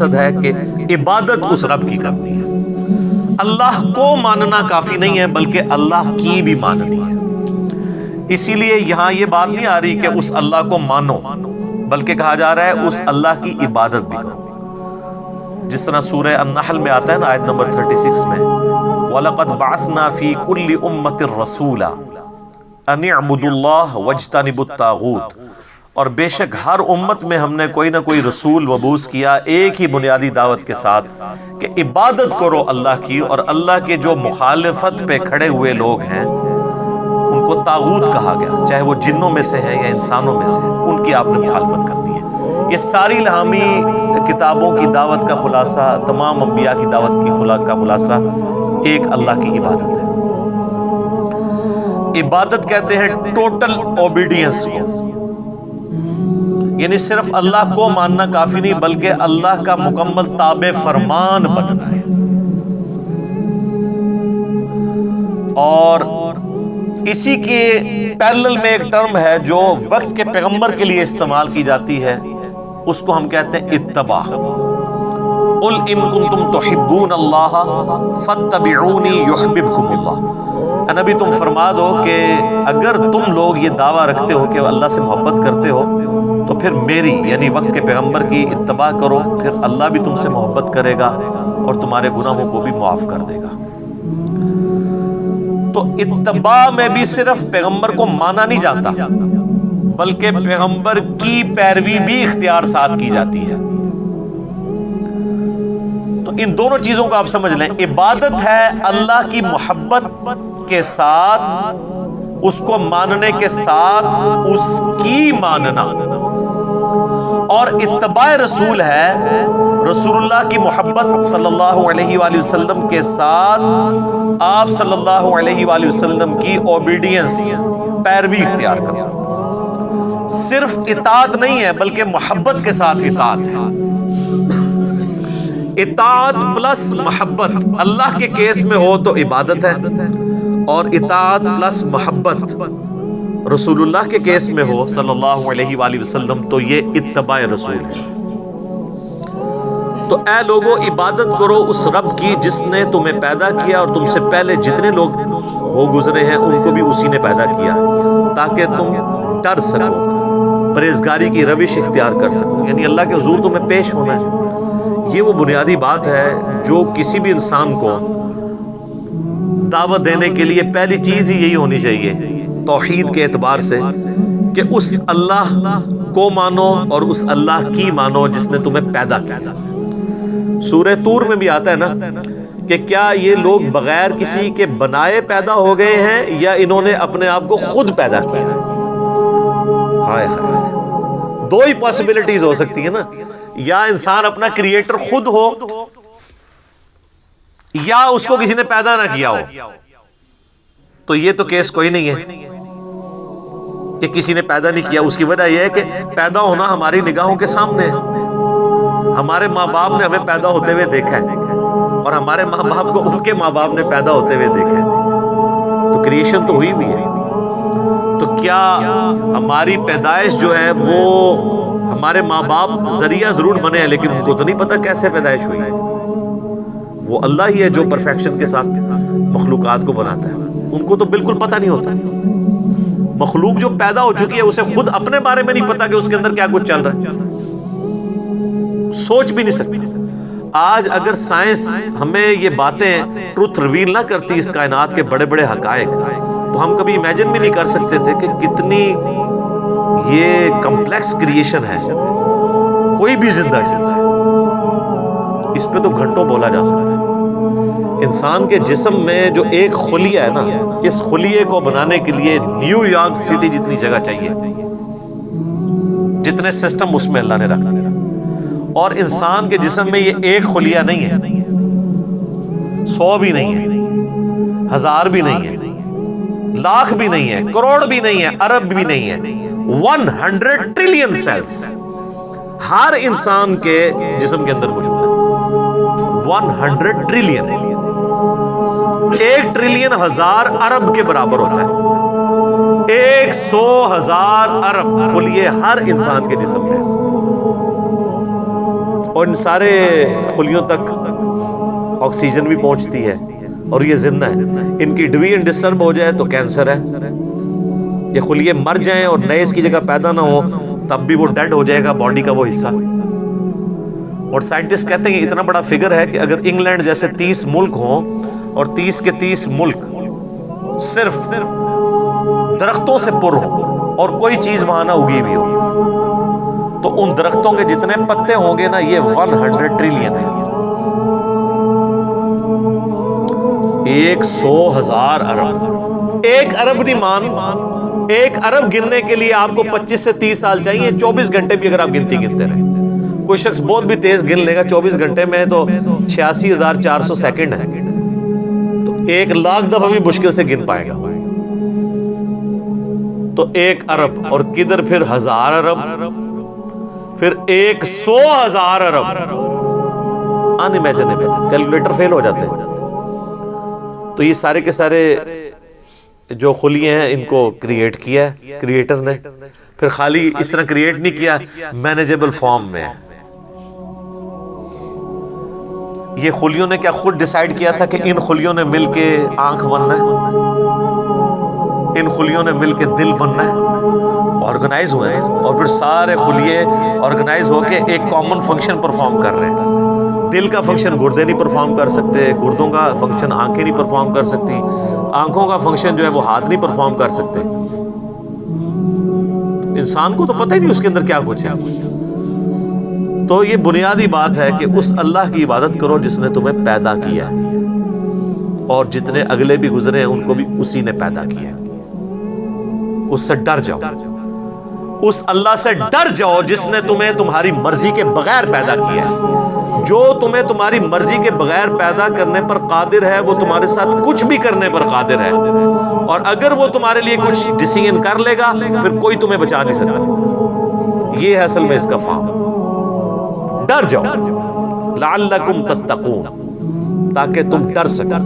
مقصد ہے کہ عبادت اس رب کی کرنی ہے. اللہ کو ماننا کافی نہیں ہے بلکہ اللہ کی بھی ماننی ہے. اسی لیے یہاں یہ بات نہیں آ رہی کہ اس اللہ کو مانو، بلکہ کہا جا رہا ہے اس اللہ کی عبادت بھی کرو. جس طرح سورہ النحل میں آتا ہے نا آیت نمبر 36 میں، وَلَقَدْ بَعَثْنَا فِي كُلِّ أُمَّةٍ رَسُولًا أَنِ اعْبُدُوا اللَّهَ وَاجْتَنِبُوا الطَّاغُوتَ، اور بے شک ہر امت میں ہم نے کوئی نہ کوئی رسول مبعوث کیا ایک ہی بنیادی دعوت کے ساتھ کہ عبادت کرو اللہ کی، اور اللہ کے جو مخالفت پہ کھڑے ہوئے لوگ ہیں ان کو طاغوت کہا گیا، چاہے وہ جنوں میں سے ہیں یا انسانوں میں سے ہیں، ان کی آپ نے مخالفت کرنی ہے. یہ ساری الہامی کتابوں کی دعوت کا خلاصہ، تمام انبیاء کی دعوت کا خلاصہ ایک اللہ کی عبادت ہے. عبادت کہتے ہیں ٹوٹل اوبیڈینس کو، یعنی صرف اللہ کو ماننا کافی نہیں بلکہ اللہ کا مکمل تابع فرمان بننا ہے. اور اسی کے پیرلل میں ایک ٹرم ہے جو وقت کے پیغمبر کے لیے استعمال کی جاتی ہے، اس کو ہم کہتے ہیں اتباع. قُلْ إِن كُنتُمْ تُحِبُّونَ اللَّهَ فَاتَّبِعُونِي يُحْبِبْكُمُ اللَّهُ. اے نبی تم فرما دو کہ اگر تم لوگ یہ دعویٰ رکھتے ہو کہ اللہ سے محبت کرتے ہو تو پھر میری یعنی وقت کے پیغمبر کی اتباع کرو، پھر اللہ بھی تم سے محبت کرے گا اور تمہارے گناہوں کو بھی معاف کر دے گا. تو اتباع میں بھی صرف پیغمبر کو مانا نہیں جاتا بلکہ پیغمبر کی پیروی بھی اختیار ساتھ کی جاتی ہے. تو ان دونوں چیزوں کو آپ سمجھ لیں. عبادت ہے اللہ کی محبت کے ساتھ، اس کو ماننے کے ساتھ اس کی ماننا، اور اتباع رسول ہے رسول اللہ کی محبت صلی اللہ علیہ وآلہ وسلم کے ساتھ آپ صلی اللہ علیہ وآلہ وسلم کی اوبیڈینس، پیروی اختیار کرنا. صرف اطاعت نہیں ہے بلکہ محبت کے ساتھ اطاعت ہے. اطاعت پلس محبت اللہ کے کیس میں ہو تو عبادت ہے، اور اطاعت پلس محبت رسول اللہ کے کیس میں ہو صلی اللہ علیہ وآلہ وسلم تو یہ اتباع رسول ہے. تو اے لوگوں عبادت کرو اس رب کی جس نے تمہیں پیدا کیا اور تم سے پہلے جتنے لوگ ہو گزرے ہیں ان کو بھی اسی نے پیدا کیا تاکہ تم ڈر سکو، پرہیزگاری کی روش اختیار کر سکو. یعنی اللہ کے حضور تمہیں پیش ہونا ہے. یہ وہ بنیادی بات ہے جو کسی بھی انسان کو دعوت دینے کے لیے پہلی چیز ہی یہی ہونی چاہیے توحید کے اعتبار سے کہ اس اللہ کو مانو اور اس اللہ کی مانو جس نے تمہیں پیدا کیا. سورہ طور میں بھی آتا ہے نا کہ کیا یہ لوگ بغیر کسی کے بنائے پیدا ہو گئے ہیں یا انہوں نے اپنے آپ کو خود پیدا کیا. ہائے ہائے، دو ہی پاسبلٹیز ہو سکتی ہیں نا، یا انسان اپنا کریٹر خود ہو یا اس کو کسی نے پیدا نہ کیا ہو. تو یہ تو کیس کوئی نہیں ہے کہ کسی نے پیدا نہیں کیا. اس کی وجہ یہ ہے کہ پیدا ہونا ہماری نگاہوں کے سامنے ہے. ہمارے ماں باپ نے ہمیں پیدا ہوتے ہوئے دیکھا ہے اور ہمارے ماں باپ کو ان کے ماں باپ نے پیدا ہوتے ہوئے دیکھا ہے. تو کریشن تو ہوئی بھی ہے. تو کیا ہماری پیدائش جو ہے وہ ہمارے ماں باپ ذریعہ ضرور بنے ہیں لیکن ان کو تو نہیں پتا کیسے پیدائش ہوئی ہے. وہ اللہ ہی ہے جو پرفیکشن کے ساتھ مخلوقات کو بناتا ہے. ان کو تو بالکل پتہ نہیں ہوتا. مخلوق جو پیدا ہو چکی ہے اسے خود اپنے بارے میں نہیں پتا کہ اس کے اندر کیا کچھ چل رہا ہے، سوچ بھی نہیں سکتی. آج اگر سائنس ہمیں یہ باتیں ٹروتھ ریویل نہ کرتی اس کائنات کے بڑے بڑے حقائق تو ہم کبھی امیجن بھی نہیں کر سکتے تھے کہ کتنی یہ کمپلیکس کریشن ہے. کوئی بھی زندہ چیز ہے اس پہ تو گھنٹوں بولا جا سکتا ہے. انسان کے جسم میں جو ایک خلیہ ہے نا، اس خلیے کو بنانے کے لیے نیو یارک سٹی جتنی جگہ چاہیے جتنے سسٹم اس میں اللہ نے رکھ دیا. اور انسان کے جسم میں یہ ایک خلیہ نہیں ہے، 100 بھی نہیں ہے، 1000 بھی نہیں ہے، لاکھ بھی نہیں ہے، کروڑ بھی نہیں ہے، ارب بھی نہیں ہے. 100 ٹریلین سیلز ہر انسان کے جسم کے اندر موجود ہے. 100 ٹریلین، 1 ٹریلین 1000 ارب کے برابر ہوتا ہے. 100,000 ارب خلیے ہر انسان کے جسم میں. اور ان سارے خلیوں تک آکسیجن بھی پہنچتی ہے اور یہ زندہ ہے. ان کی ڈویژن ڈسٹرب ہو جائے تو کینسر ہے. یہ خلیے مر جائیں اور نئے اس کی جگہ پیدا نہ ہو تب بھی وہ ڈیڈ ہو جائے گا باڈی کا وہ حصہ. اور سائنٹسٹ کہتے ہیں کہ اتنا بڑا فگر ہے کہ اگر انگلینڈ جیسے 30 ملک ہوں اور 30 کے 30 ملک صرف درختوں سے پر ہوں اور کوئی چیز وہاں نہ اگی بھی ہو تو ان درختوں کے جتنے پتے ہوں گے نا یہ 100 ٹریلین ہے. 100,000 ارب. 1 ارب نہیں مان, 1 ارب گننے کے لیے آپ کو 25 سے 30 سال چاہیے. 24 گھنٹے بھی اگر آپ گنتی گنتے رہیں. کوئی شخص بہت بھی تیز گن لے گا 24 گھنٹے میں تو 86,400 سیکنڈ ہے, تو 1,00,000 دفعہ بھی مشکل سے گن پائے گا. تو 1 ارب اور کدھر پھر 1000 ارب, پھر 100,000 ارب. انِمیجنیبل, کیلکولیٹر فیل ہو جاتے ہیں. تو یہ سارے کے سارے جو خلیے ہیں ان کو کریٹ کیا ہے کریٹر نے. پھر خالی اس طرح کریٹ نہیں کیا, مینیجیبل فارم میں. یہ خلیوں نے کیا خود ڈیسائیڈ کیا تھا کہ ان خلیوں نے مل کے آنکھ بننا ہے, ان خلیوں نے مل کے دل بننا ہے؟ آرگنائز ہوئے ہیں اور پھر سارے خلیے آرگنائز ہو کے ایک کامن فنکشن پرفارم کر رہے ہیں. دل کا فنکشن گردے نہیں پرفارم کر سکتے, گردوں کا فنکشن آنکھیں نہیں پرفارم کر سکتی, آنکھوں کا فنکشن جو ہے وہ ہاتھ نہیں پرفارم کر سکتے. انسان کو تو پتہ ہی نہیں اس کے اندر کیا کچھ ہے. تو یہ بنیادی بات ہے کہ اس اللہ کی عبادت کرو جس نے تمہیں پیدا کیا ہے, اور جتنے اگلے بھی گزرے ہیں ان کو بھی اسی نے پیدا کیا. اس سے ڈر جاؤ, اس اللہ سے ڈر جاؤ جس نے تمہیں تمہاری مرضی کے بغیر پیدا کیا ہے. جو تمہیں تمہاری مرضی کے بغیر پیدا کرنے پر قادر ہے وہ تمہارے ساتھ کچھ بھی کرنے پر قادر ہے, اور اگر وہ تمہارے لیے کچھ ڈیسیژن کر لے گا پھر کوئی تمہیں بچا نہیں سکتا. یہ ہے اصل میں اس کا فارم. ڈر جاؤ لعلکم تتقون, تاکہ تم ڈر سکو.